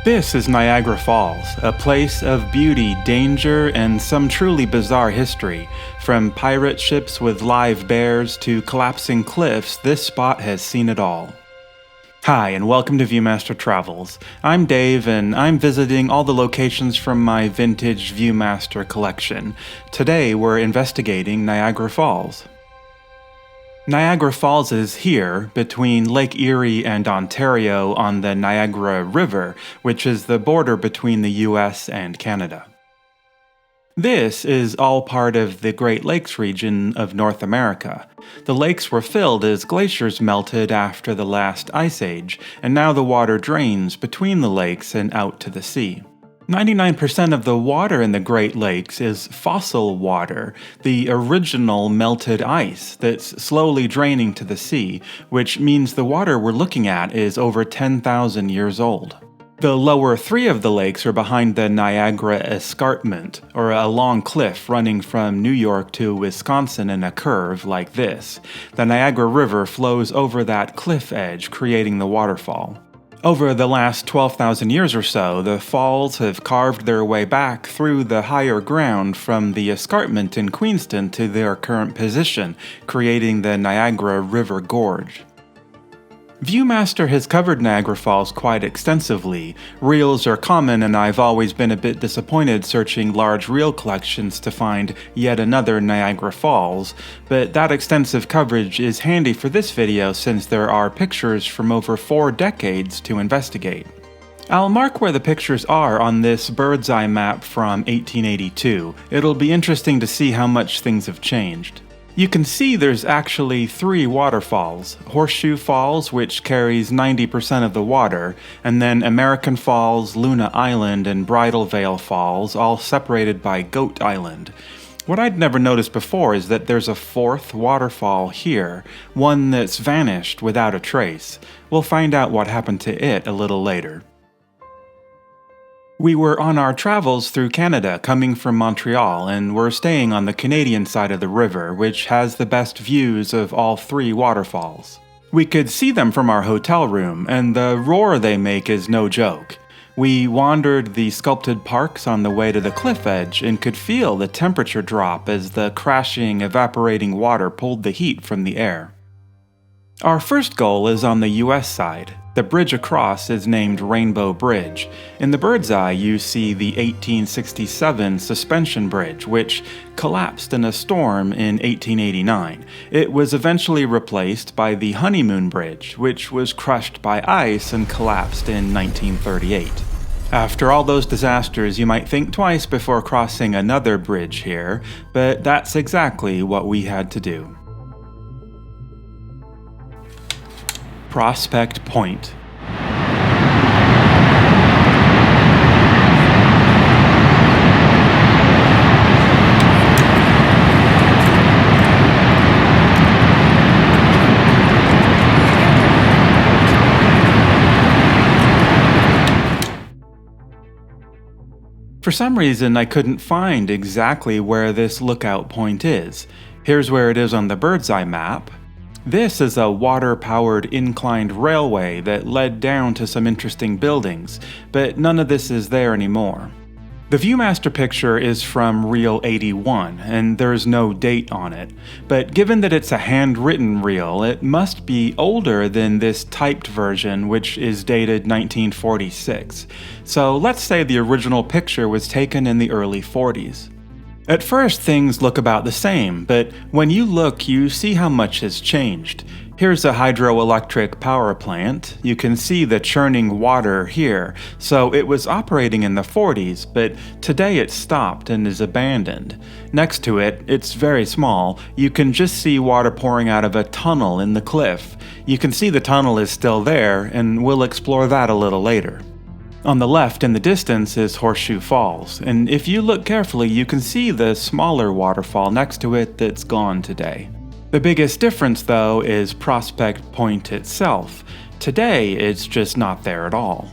This is Niagara Falls, a place of beauty, danger, and some truly bizarre history. From pirate ships with live bears to collapsing cliffs, this spot has seen it all. Hi, and welcome to Viewmaster Travels. I'm Dave, and I'm visiting all the locations from my vintage Viewmaster collection. Today, we're investigating Niagara Falls. Niagara Falls is here, between Lake Erie and Ontario on the Niagara River, which is the border between the US and Canada. This is all part of the Great Lakes region of North America. The lakes were filled as glaciers melted after the last ice age, and now the water drains between the lakes and out to the sea. 99% of the water in the Great Lakes is fossil water, the original melted ice that's slowly draining to the sea, which means the water we're looking at is over 10,000 years old. The lower three of the lakes are behind the Niagara Escarpment, or a long cliff running from New York to Wisconsin in a curve like this. The Niagara River flows over that cliff edge, creating the waterfall. Over the last 12,000 years or so, the falls have carved their way back through the higher ground from the escarpment in Queenston to their current position, creating the Niagara River Gorge. Viewmaster has covered Niagara Falls quite extensively. Reels are common, and I've always been a bit disappointed searching large reel collections to find yet another Niagara Falls, but that extensive coverage is handy for this video since there are pictures from over 4 decades to investigate. I'll mark where the pictures are on this bird's eye map from 1882. It'll be interesting to see how much things have changed. You can see there's actually 3 waterfalls: Horseshoe Falls, which carries 90% of the water, and then American Falls, Luna Island, and Bridal Veil Falls, all separated by Goat Island. What I'd never noticed before is that there's a 4th waterfall here, one that's vanished without a trace. We'll find out what happened to it a little later. We were on our travels through Canada coming from Montreal, and we're staying on the Canadian side of the river, which has the best views of all 3 waterfalls. We could see them from our hotel room, and the roar they make is no joke. We wandered the sculpted parks on the way to the cliff edge and could feel the temperature drop as the crashing, evaporating water pulled the heat from the air. Our first goal is on the US side. The bridge across is named Rainbow Bridge. In the bird's eye, you see the 1867 suspension bridge, which collapsed in a storm in 1889. It was eventually replaced by the Honeymoon Bridge, which was crushed by ice and collapsed in 1938. After all those disasters, you might think twice before crossing another bridge here, but that's exactly what we had to do. Prospect Point. For some reason, I couldn't find exactly where this lookout point is. Here's where it is on the bird's eye map. This is a water-powered inclined railway that led down to some interesting buildings, but none of this is there anymore. The Viewmaster picture is from reel 81, and there's no date on it, but given that it's a handwritten reel, it must be older than this typed version, which is dated 1946. So let's say the original picture was taken in the early 40s. At first, things look about the same, but when you look, you see how much has changed. Here's a hydroelectric power plant. You can see the churning water here, so it was operating in the 40s, but today it's stopped and is abandoned. Next to it, it's very small. You can just see water pouring out of a tunnel in the cliff. You can see the tunnel is still there, and we'll explore that a little later. On the left in the distance is Horseshoe Falls, and if you look carefully you can see the smaller waterfall next to it that's gone today. The biggest difference though is Prospect Point itself. Today it's just not there at all.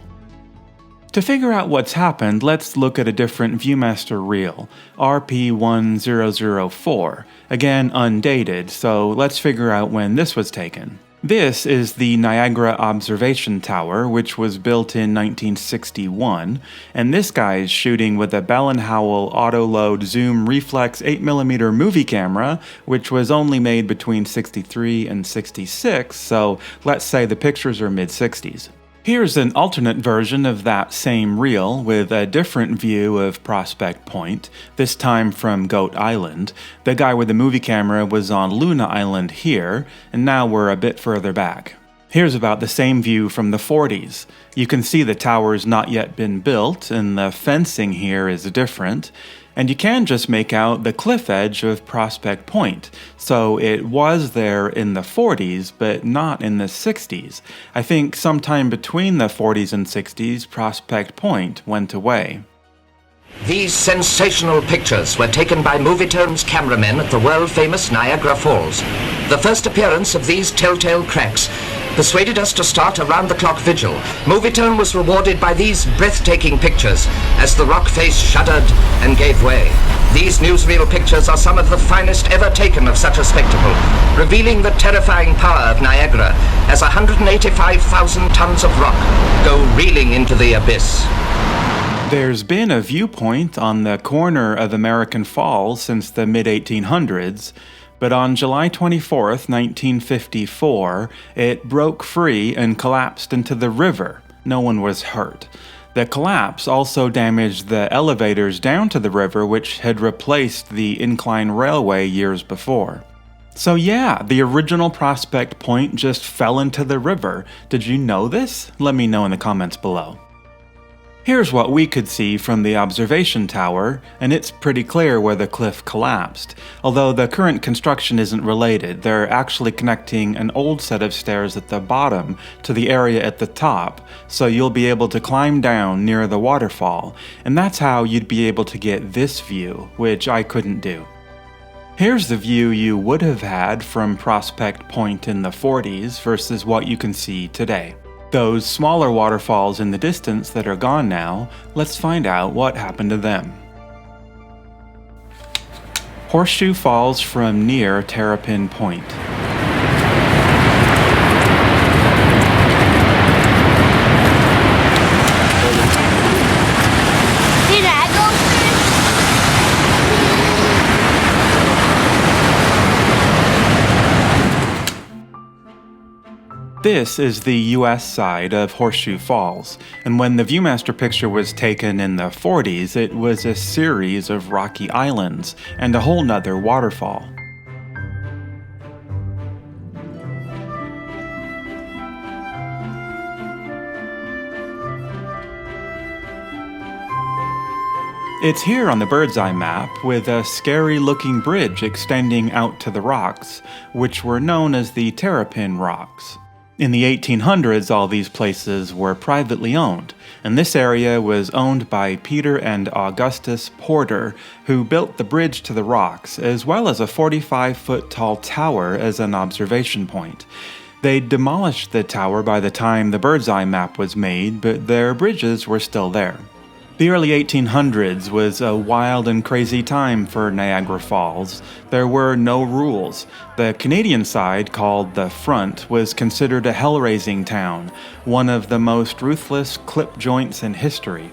To figure out what's happened, let's look at a different Viewmaster reel, RP1004, again undated, so let's figure out when this was taken. This is the Niagara Observation Tower, which was built in 1961, and this guy's shooting with a Bell & Howell auto-load zoom reflex 8mm movie camera, which was only made between 63 and 66, so let's say the pictures are mid-60s. Here's an alternate version of that same reel with a different view of Prospect Point, this time from Goat Island. The guy with the movie camera was on Luna Island here, and now we're a bit further back. Here's about the same view from the 40s. You can see the tower's not yet been built, and the fencing here is different. And you can just make out the cliff edge of Prospect Point, so it was there in the 40s, but not in the 60s. I think sometime between the 40s and 60s, Prospect Point went away. These sensational pictures were taken by Movitone's cameramen at the world-famous Niagara Falls. The first appearance of these telltale cracks persuaded us to start a round-the-clock vigil. Movitone was rewarded by these breathtaking pictures as the rock face shuddered and gave way. These newsreel pictures are some of the finest ever taken of such a spectacle, revealing the terrifying power of Niagara as 185,000 tons of rock go reeling into the abyss. There's been a viewpoint on the corner of American Falls since the mid-1800s, but on July 24, 1954, it broke free and collapsed into the river. No one was hurt. The collapse also damaged the elevators down to the river, which had replaced the incline railway years before. So yeah, the original Prospect Point just fell into the river. Did you know this? Let me know in the comments below. Here's what we could see from the observation tower, and it's pretty clear where the cliff collapsed. Although the current construction isn't related, they're actually connecting an old set of stairs at the bottom to the area at the top, so you'll be able to climb down near the waterfall, and that's how you'd be able to get this view, which I couldn't do. Here's the view you would have had from Prospect Point in the 40s versus what you can see today. Those smaller waterfalls in the distance that are gone now, let's find out what happened to them. Horseshoe falls from near Terrapin Point. This is the US side of Horseshoe Falls, and when the Viewmaster picture was taken in the 40s, it was a series of rocky islands and a whole nother waterfall. It's here on the bird's eye map with a scary-looking bridge extending out to the rocks, which were known as the Terrapin Rocks. In the 1800s, all these places were privately owned, and this area was owned by Peter and Augustus Porter, who built the bridge to the rocks, as well as a 45-foot-tall tower as an observation point. They demolished the tower by the time the bird's eye map was made, but their bridges were still there. The early 1800s was a wild and crazy time for Niagara Falls. There were no rules. The Canadian side, called the Front, was considered a hell-raising town, one of the most ruthless clip joints in history.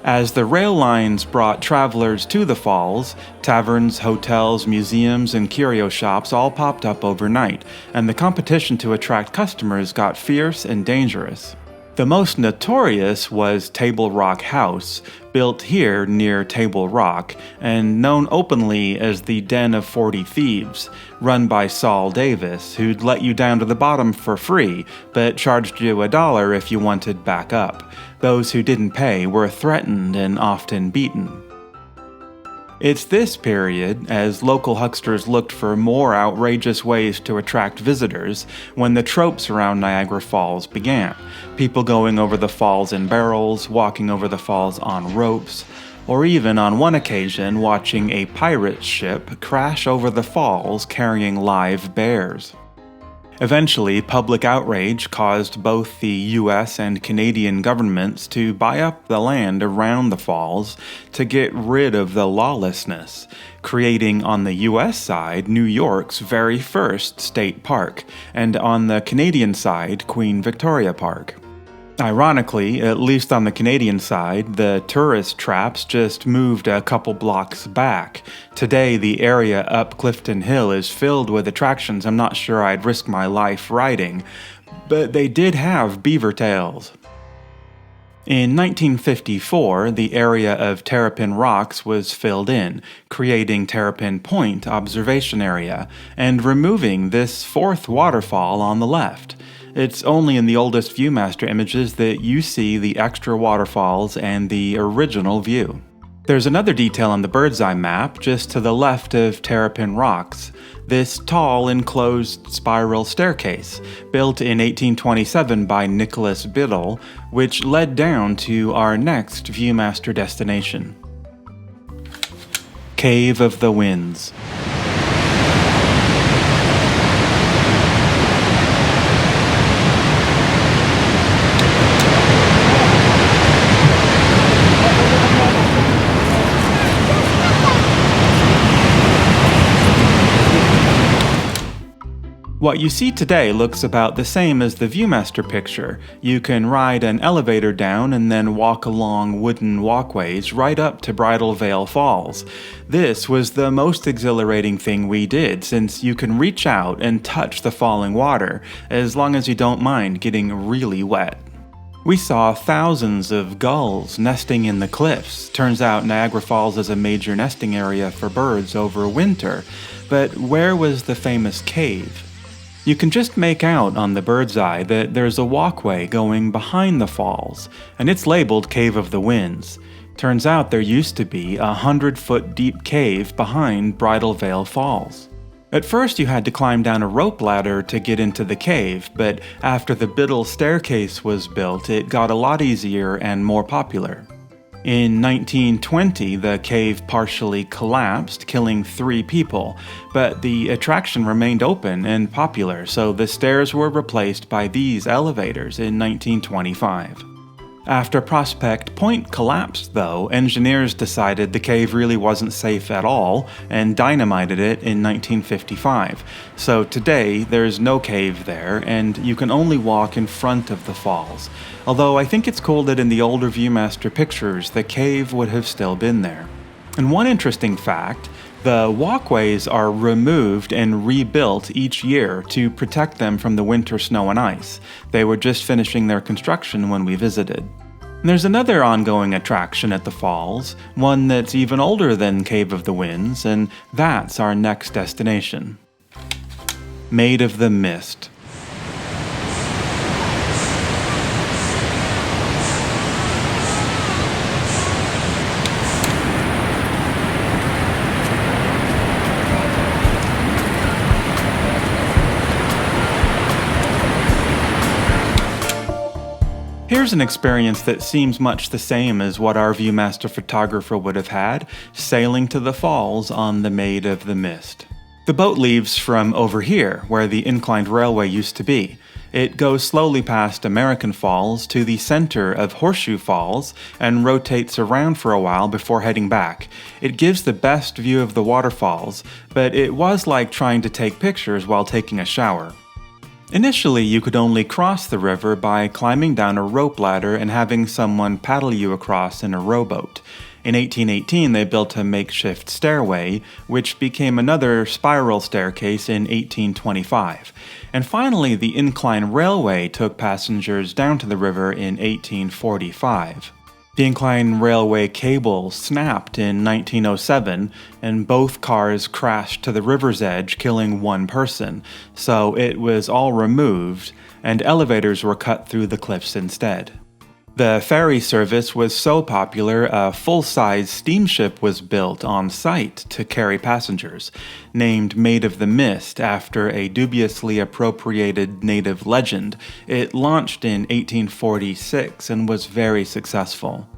As the rail lines brought travelers to the falls, taverns, hotels, museums, and curio shops all popped up overnight, and the competition to attract customers got fierce and dangerous. The most notorious was Table Rock House, built here near Table Rock, and known openly as the Den of 40 Thieves, run by Saul Davis, who'd let you down to the bottom for free, but charged you $1 if you wanted back up. Those who didn't pay were threatened and often beaten. It's this period, as local hucksters looked for more outrageous ways to attract visitors, when the tropes around Niagara Falls began. People going over the falls in barrels, walking over the falls on ropes, or even on one occasion watching a pirate ship crash over the falls carrying live bears. Eventually, public outrage caused both the US and Canadian governments to buy up the land around the falls to get rid of the lawlessness, creating on the US side New York's very first state park, and on the Canadian side Queen Victoria Park. Ironically, at least on the Canadian side, the tourist traps just moved a couple blocks back. Today, the area up Clifton Hill is filled with attractions I'm not sure I'd risk my life riding, but they did have beaver tails. In 1954, the area of Terrapin rocks was filled in, creating Terrapin Point Observation Area, and removing this fourth waterfall on the left. It's only in the oldest Viewmaster images that you see the extra waterfalls and the original view. There's another detail on the bird's eye map just to the left of Terrapin rocks, this tall enclosed spiral staircase, built in 1827 by Nicholas Biddle, which led down to our next Viewmaster destination. Cave of the Winds. What you see today looks about the same as the Viewmaster picture. You can ride an elevator down and then walk along wooden walkways right up to Bridal Veil Falls. This was the most exhilarating thing we did, since you can reach out and touch the falling water, as long as you don't mind getting really wet. We saw thousands of gulls nesting in the cliffs. Turns out Niagara Falls is a major nesting area for birds over winter, but where was the famous cave? You can just make out on the bird's eye that there's a walkway going behind the falls, and it's labeled Cave of the Winds. Turns out there used to be a 100-foot deep cave behind Bridal Veil Falls. At first you had to climb down a rope ladder to get into the cave, but after the Biddle staircase was built, it got a lot easier and more popular. In 1920, the cave partially collapsed, killing 3 people, but the attraction remained open and popular, so the stairs were replaced by these elevators in 1925. After Prospect Point collapsed, though, engineers decided the cave really wasn't safe at all and dynamited it in 1955. So today, there's no cave there, and you can only walk in front of the falls. Although I think it's cool that in the older Viewmaster pictures, the cave would have still been there. And one interesting fact, the walkways are removed and rebuilt each year to protect them from the winter snow and ice. They were just finishing their construction when we visited. And there's another ongoing attraction at the falls, one that's even older than Cave of the Winds, and that's our next destination. Maid of the Mist. Here's an experience that seems much the same as what our Viewmaster photographer would have had, sailing to the falls on the Maid of the Mist. The boat leaves from over here, where the inclined railway used to be. It goes slowly past American Falls to the center of Horseshoe Falls and rotates around for a while before heading back. It gives the best view of the waterfalls, but it was like trying to take pictures while taking a shower. Initially, you could only cross the river by climbing down a rope ladder and having someone paddle you across in a rowboat. In 1818, they built a makeshift stairway, which became another spiral staircase in 1825. And finally, the incline railway took passengers down to the river in 1845. The incline railway cable snapped in 1907, and both cars crashed to the river's edge, killing 1 person, so it was all removed, and elevators were cut through the cliffs instead. The ferry service was so popular, a full-size steamship was built on site to carry passengers, named Maid of the Mist after a dubiously appropriated native legend. It launched in 1846 and was very successful.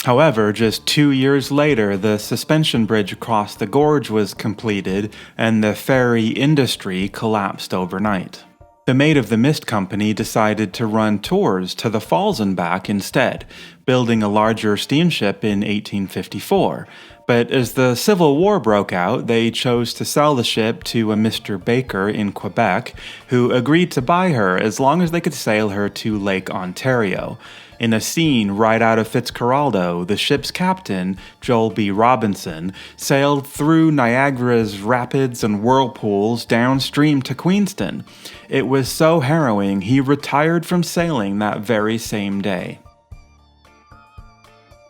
However, just 2 years later, the suspension bridge across the gorge was completed and the ferry industry collapsed overnight. The Maid of the Mist Company decided to run tours to the falls and back instead, building a larger steamship in 1854. But as the Civil War broke out, they chose to sell the ship to a Mr. Baker in Quebec, who agreed to buy her as long as they could sail her to Lake Ontario. In a scene right out of Fitzcarraldo, the ship's captain, Joel B. Robinson, sailed through Niagara's rapids and whirlpools downstream to Queenston. It was so harrowing, he retired from sailing that very same day.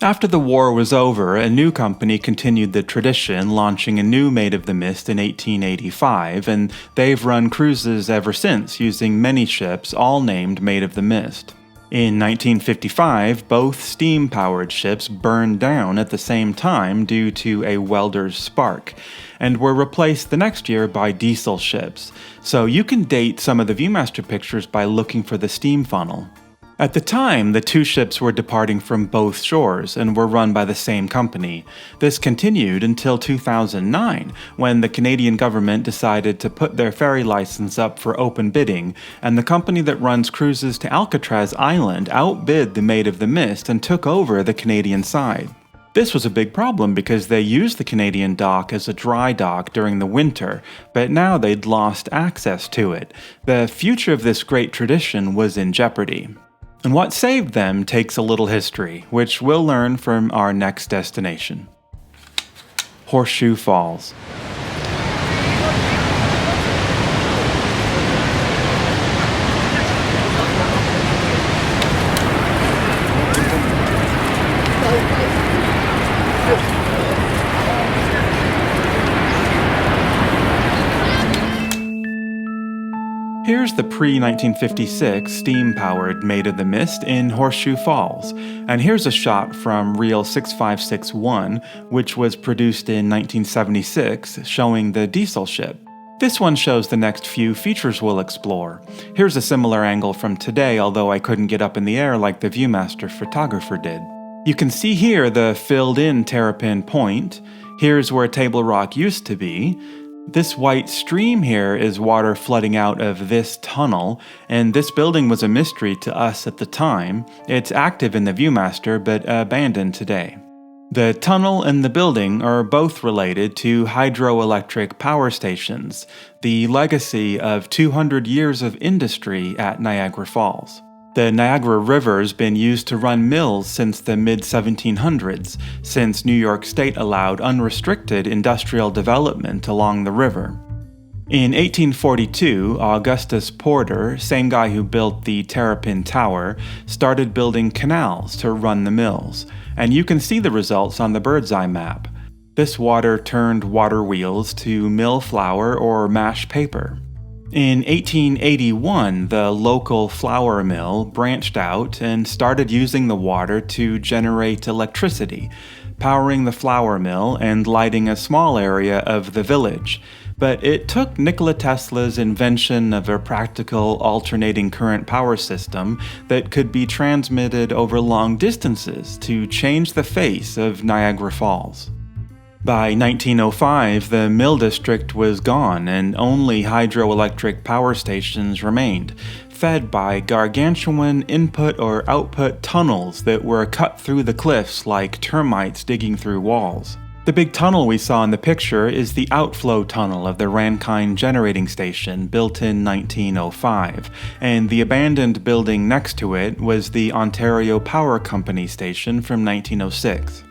After the war was over, a new company continued the tradition, launching a new Maid of the Mist in 1885, and they've run cruises ever since, using many ships, all named Maid of the Mist. In 1955, both steam-powered ships burned down at the same time due to a welder's spark, and were replaced the next year by diesel ships, so you can date some of the Viewmaster pictures by looking for the steam funnel. At the time, the two ships were departing from both shores and were run by the same company. This continued until 2009, when the Canadian government decided to put their ferry license up for open bidding, and the company that runs cruises to Alcatraz Island outbid the Maid of the Mist and took over the Canadian side. This was a big problem because they used the Canadian dock as a dry dock during the winter, but now they'd lost access to it. The future of this great tradition was in jeopardy. And what saved them takes a little history, which we'll learn from our next destination. Horseshoe Falls. Here's the pre-1956 steam-powered Maid of the Mist in Horseshoe Falls, and here's a shot from reel 6561, which was produced in 1976, showing the diesel ship. This one shows the next few features we'll explore. Here's a similar angle from today, although I couldn't get up in the air like the Viewmaster photographer did. You can see here the filled-in Terrapin point. Here's where Table Rock used to be. This white stream here is water flooding out of this tunnel, and this building was a mystery to us at the time. It's active in the Viewmaster, but abandoned today. The tunnel and the building are both related to hydroelectric power stations, the legacy of 200 years of industry at Niagara Falls. The Niagara River's been used to run mills since the mid-1700s, since New York State allowed unrestricted industrial development along the river. In 1842, Augustus Porter, same guy who built the Terrapin Tower, started building canals to run the mills, and you can see the results on the bird's eye map. This water turned water wheels to mill flour or mash paper. In 1881, the local flour mill branched out and started using the water to generate electricity, powering the flour mill and lighting a small area of the village. But it took Nikola Tesla's invention of a practical alternating current power system that could be transmitted over long distances to change the face of Niagara Falls. By 1905, the mill district was gone and only hydroelectric power stations remained, fed by gargantuan input or output tunnels that were cut through the cliffs like termites digging through walls. The big tunnel we saw in the picture is the outflow tunnel of the Rankine Generating Station, built in 1905, and the abandoned building next to it was the Ontario Power Company station from 1906.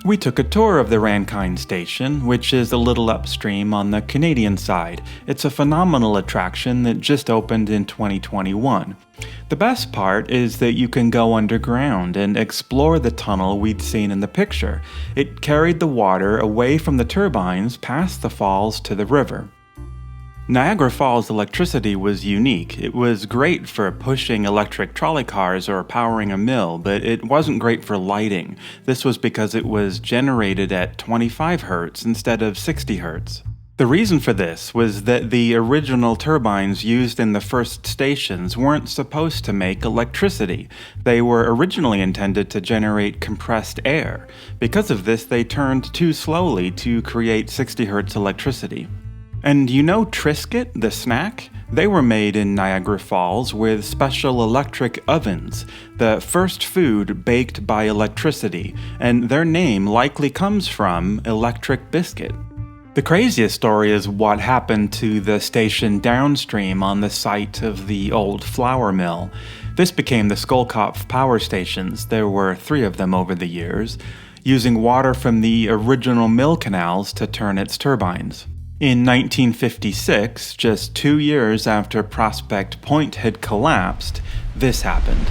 We took a tour of the Rankine Station, which is a little upstream on the Canadian side. It's a phenomenal attraction that just opened in 2021. The best part is that you can go underground and explore the tunnel we'd seen in the picture. It carried the water away from the turbines past the falls to the river. Niagara Falls electricity was unique. It was great for pushing electric trolley cars or powering a mill, but it wasn't great for lighting. This was because it was generated at 25 Hz instead of 60 Hz. The reason for this was that the original turbines used in the first stations weren't supposed to make electricity. They were originally intended to generate compressed air. Because of this, they turned too slowly to create 60 Hz electricity. And you know Triscuit, the snack? They were made in Niagara Falls with special electric ovens, the first food baked by electricity, and their name likely comes from electric biscuit. The craziest story is what happened to the station downstream on the site of the old flour mill. This became the Skolkovo power stations. There were 3 of them over the years, using water from the original mill canals to turn its turbines. In 1956, just 2 years after Prospect Point had collapsed, this happened.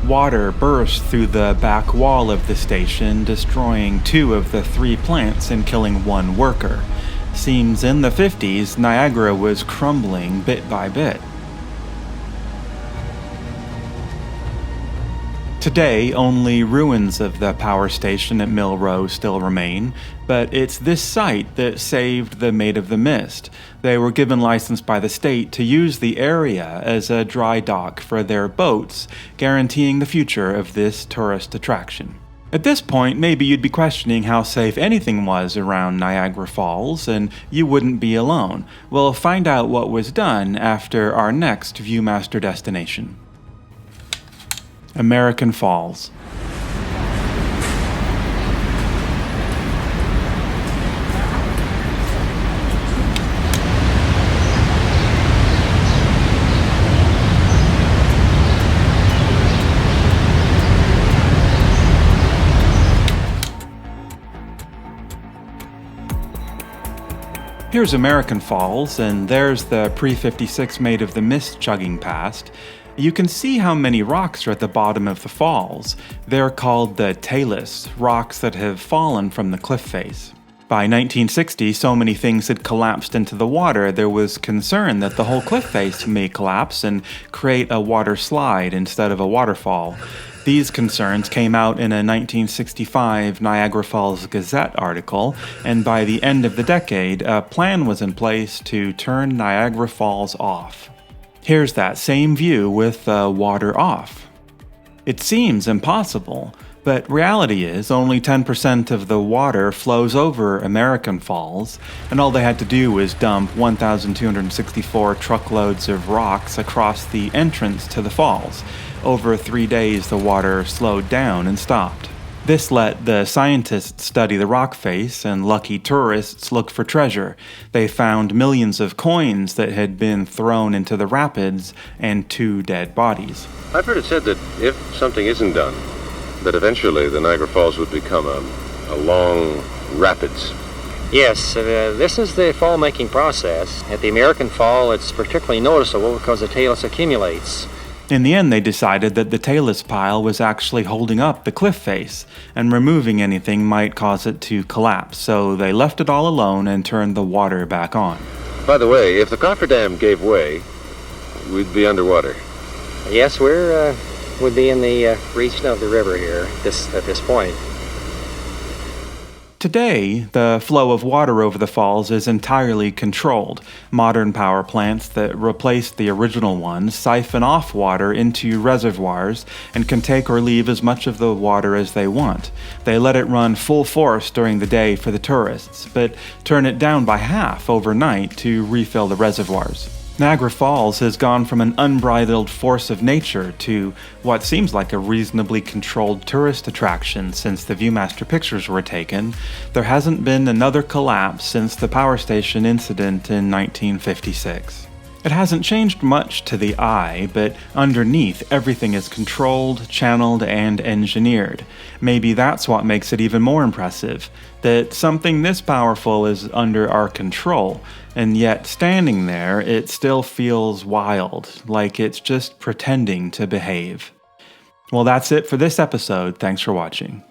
Water burst through the back wall of the station, destroying 2 of the 3 plants and killing 1 worker. Seems in the 50s, Niagara was crumbling bit by bit. Today, only ruins of the power station at Mill Row still remain, but it's this site that saved the Maid of the Mist. They were given license by the state to use the area as a dry dock for their boats, guaranteeing the future of this tourist attraction. At this point, maybe you'd be questioning how safe anything was around Niagara Falls, and you wouldn't be alone. We'll find out what was done after our next Viewmaster destination. American Falls. Here's American Falls, and there's the pre-56 Maid of the Mist chugging past. You can see how many rocks are at the bottom of the falls. They're called the talus, rocks that have fallen from the cliff face. By 1960, so many things had collapsed into the water, there was concern that the whole cliff face may collapse and create a water slide instead of a waterfall. These concerns came out in a 1965 Niagara Falls Gazette article, and by the end of the decade, a plan was in place to turn Niagara Falls off. Here's that same view with the water off. It seems impossible, but reality is only 10% of the water flows over American Falls, and all they had to do was dump 1,264 truckloads of rocks across the entrance to the falls. Over 3 days, the water slowed down and stopped. This let the scientists study the rock face, and lucky tourists look for treasure. They found millions of coins that had been thrown into the rapids and 2 dead bodies. I've heard it said that if something isn't done, that eventually the Niagara Falls would become a long rapids. Yes, this is the fall-making process. At the American Fall, it's particularly noticeable because the talus accumulates. In the end, they decided that the talus pile was actually holding up the cliff face, and removing anything might cause it to collapse, so they left it all alone and turned the water back on. By the way, if the cofferdam gave way, we'd be underwater. Yes, we'd be in the region of the river here at this point. Today, the flow of water over the falls is entirely controlled. Modern power plants that replaced the original ones siphon off water into reservoirs and can take or leave as much of the water as they want. They let it run full force during the day for the tourists, but turn it down by half overnight to refill the reservoirs. Niagara Falls has gone from an unbridled force of nature to what seems like a reasonably controlled tourist attraction since the Viewmaster pictures were taken. There hasn't been another collapse since the power station incident in 1956. It hasn't changed much to the eye, but underneath everything is controlled, channeled, and engineered. Maybe that's what makes it even more impressive, that something this powerful is under our control, and yet standing there it still feels wild, like it's just pretending to behave. Well, that's it for this episode. Thanks for watching.